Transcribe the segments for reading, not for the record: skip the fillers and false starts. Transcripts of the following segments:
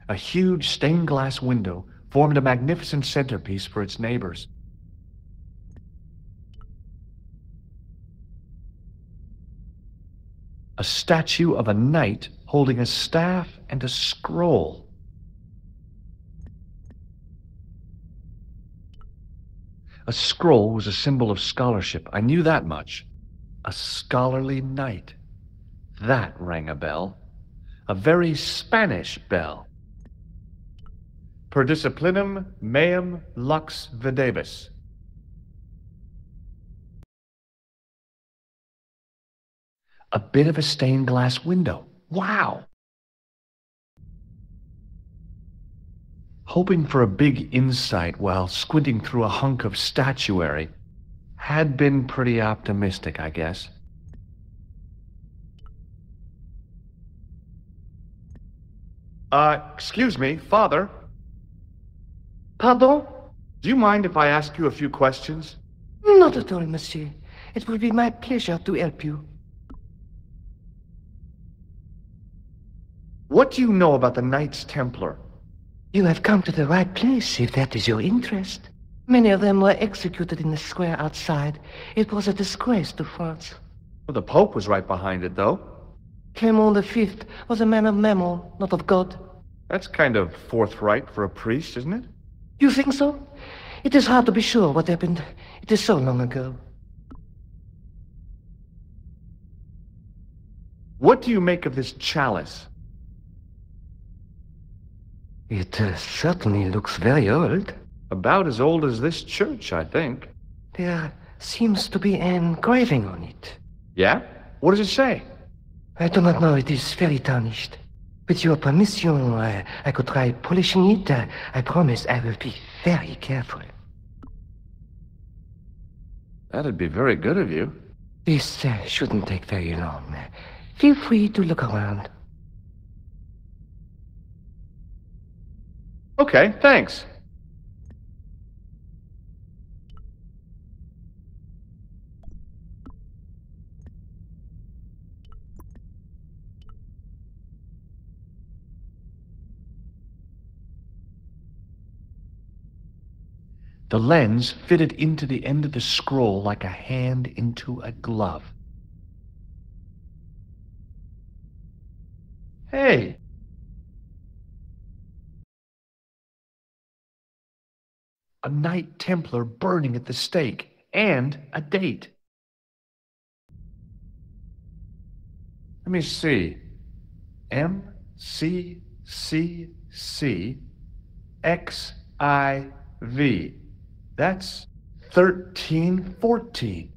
A huge stained glass window formed a magnificent centerpiece for its neighbors. A statue of a knight holding a staff and a scroll. A scroll was a symbol of scholarship. I knew that much. A scholarly knight. That rang a bell. A very Spanish bell. Per disciplinum meum lux videbis. A bit of a stained glass window. Wow! Hoping for a big insight while squinting through a hunk of statuary had been pretty optimistic, I guess. Excuse me, Father. Pardon? Do you mind if I ask you a few questions? Not at all, monsieur. It will be my pleasure to help you. What do you know about the Knights Templar? You have come to the right place, if that is your interest. Many of them were executed in the square outside. It was a disgrace to France. Well, the Pope was right behind it, though. Clement V was a man of mammon, not of God. That's kind of forthright for a priest, isn't it? You think so? It is hard to be sure what happened. It is so long ago. What do you make of this chalice? It certainly looks very old. About as old as this church, I think. There seems to be an engraving on it. Yeah? What does it say? I do not know. It is very tarnished. With your permission, I could try polishing it. I promise I will be very careful. That'd be very good of you. This shouldn't take very long. Feel free to look around. Okay, thanks. The lens fitted into the end of the scroll like a hand into a glove. Hey! A Knight Templar burning at the stake, and a date. Let me see. MCCC That's 1314.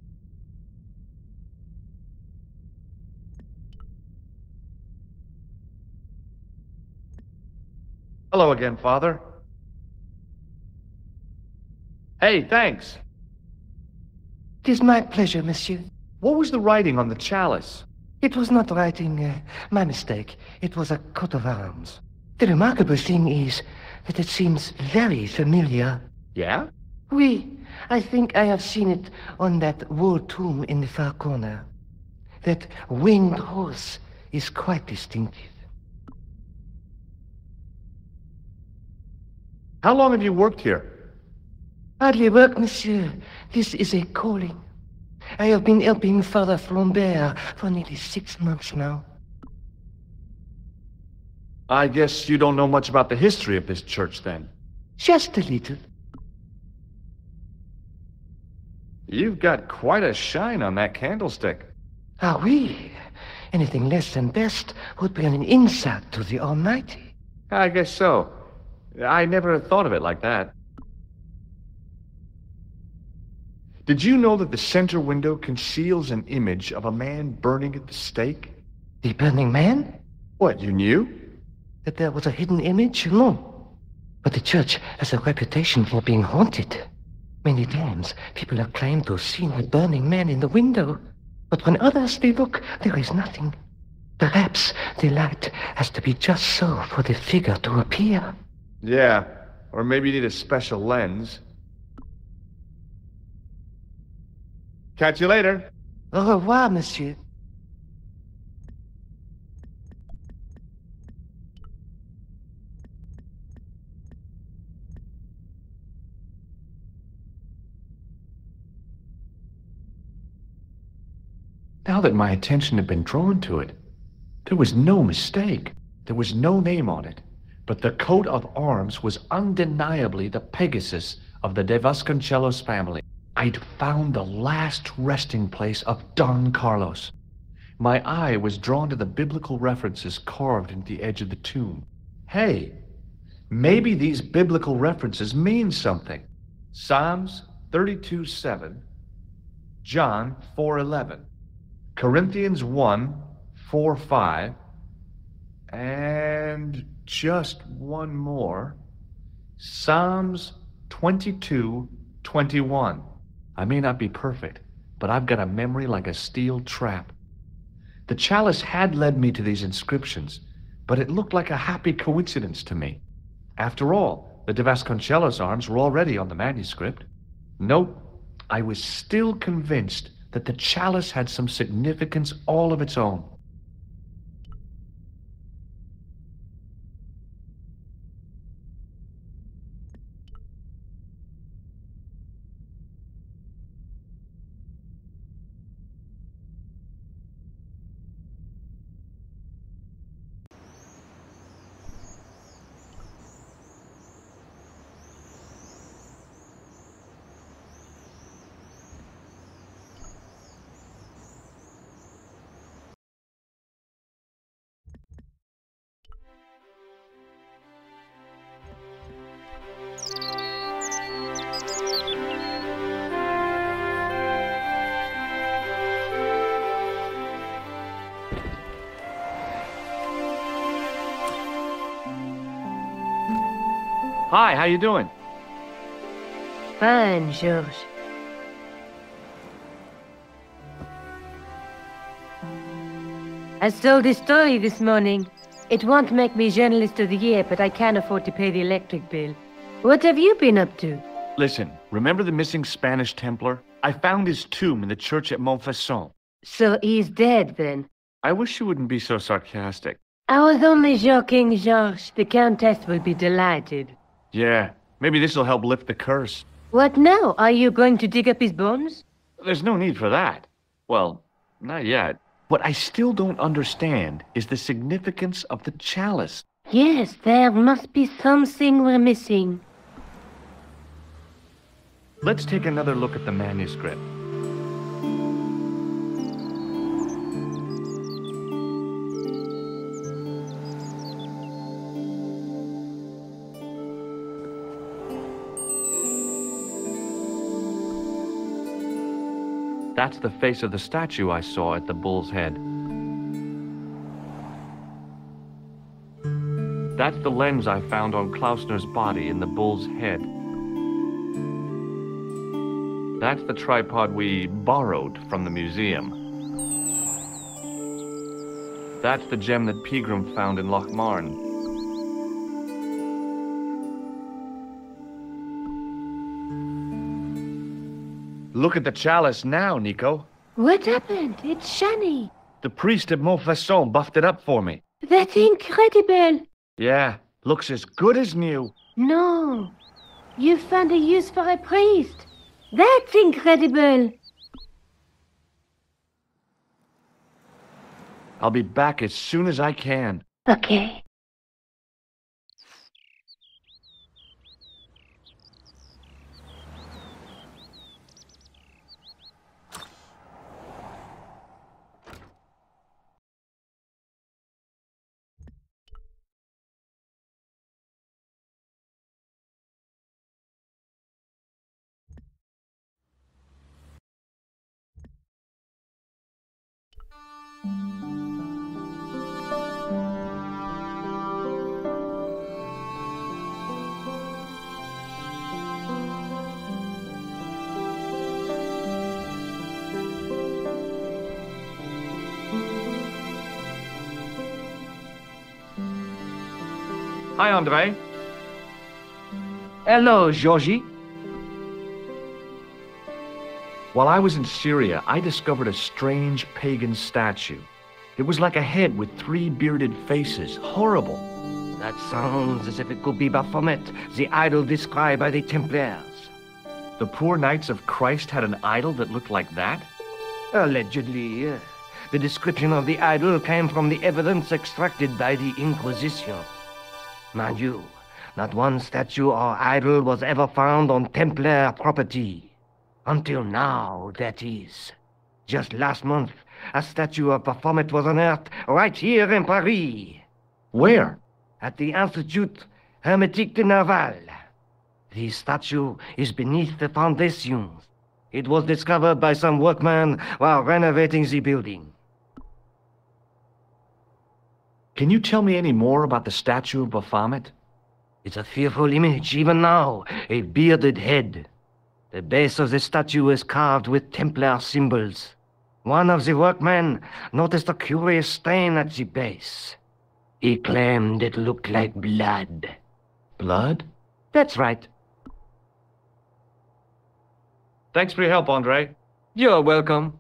Hello again, Father. Hey, thanks. It is my pleasure, monsieur. What was the writing on the chalice? It was not writing, my mistake. It was a coat of arms. The remarkable thing is that it seems very familiar. Yeah? Oui, I think I have seen it on that wall tomb in the far corner. That winged horse is quite distinctive. How long have you worked here? Hardly work, monsieur. This is a calling. I have been helping Father Flambert for nearly 6 months now. I guess you don't know much about the history of this church, then. Just a little. You've got quite a shine on that candlestick. Ah, oui. Anything less than best would be an insult to the Almighty. I guess so. I never thought of it like that. Did you know that the center window conceals an image of a man burning at the stake? The burning man? What, you knew? That there was a hidden image? No. But the church has a reputation for being haunted. Many times, people have claimed to have seen a burning man in the window. But when others they look, there is nothing. Perhaps the light has to be just so for the figure to appear. Yeah, or maybe you need a special lens. Catch you later. Au revoir, monsieur. Now that my attention had been drawn to it, there was no mistake. There was no name on it, but the coat of arms was undeniably the Pegasus of the De Vasconcelos family. I'd found the last resting place of Don Carlos. My eye was drawn to the biblical references carved into the edge of the tomb. Hey, maybe these biblical references mean something. Psalms 32:7, John 4:11, Corinthians 1:4-5, and just one more, Psalms 22:21. I may not be perfect, but I've got a memory like a steel trap. The chalice had led me to these inscriptions, but it looked like a happy coincidence to me. After all, the De Vasconcelos arms were already on the manuscript. Nope, I was still convinced that the chalice had some significance all of its own. Hi, how you doing? Fine, Georges. I sold a story this morning. It won't make me Journalist of the Year, but I can't afford to pay the electric bill. What have you been up to? Listen, remember the missing Spanish Templar? I found his tomb in the church at Montfauçon. So he's dead, then? I wish you wouldn't be so sarcastic. I was only joking, Georges. The Countess will be delighted. Yeah, maybe this'll help lift the curse. What now? Are you going to dig up his bones? There's no need for that. Well, not yet. What I still don't understand is the significance of the chalice. Yes, there must be something we're missing. Let's take another look at the manuscript. That's the face of the statue I saw at the bull's head. That's the lens I found on Klausner's body in the bull's head. That's the tripod we borrowed from the museum. That's the gem that Pegram found in Lochmarn. Look at the chalice now, Nico. What happened? It's shiny. The priest at Montfauçon buffed it up for me. That's incredible. Yeah, looks as good as new. No. You found a use for a priest. That's incredible. I'll be back as soon as I can. Okay. Hi, André. Hello, Georgie. While I was in Syria, I discovered a strange pagan statue. It was like a head with 3 bearded faces. Horrible. That sounds as if it could be Baphomet, the idol described by the Templars. The poor Knights of Christ had an idol that looked like that? Allegedly, The description of the idol came from the evidence extracted by the Inquisition. Mind you, not one statue or idol was ever found on Templar property. Until now, that is. Just last month, a statue of Baphomet was unearthed right here in Paris. Where? At the Institut Hermétique de Nerval. The statue is beneath the foundations. It was discovered by some workmen while renovating the building. Can you tell me any more about the statue of Baphomet? It's a fearful image, even now, a bearded head. The base of the statue is carved with Templar symbols. One of the workmen noticed a curious stain at the base. He claimed it looked like blood. Blood? That's right. Thanks for your help, Andre. You're welcome.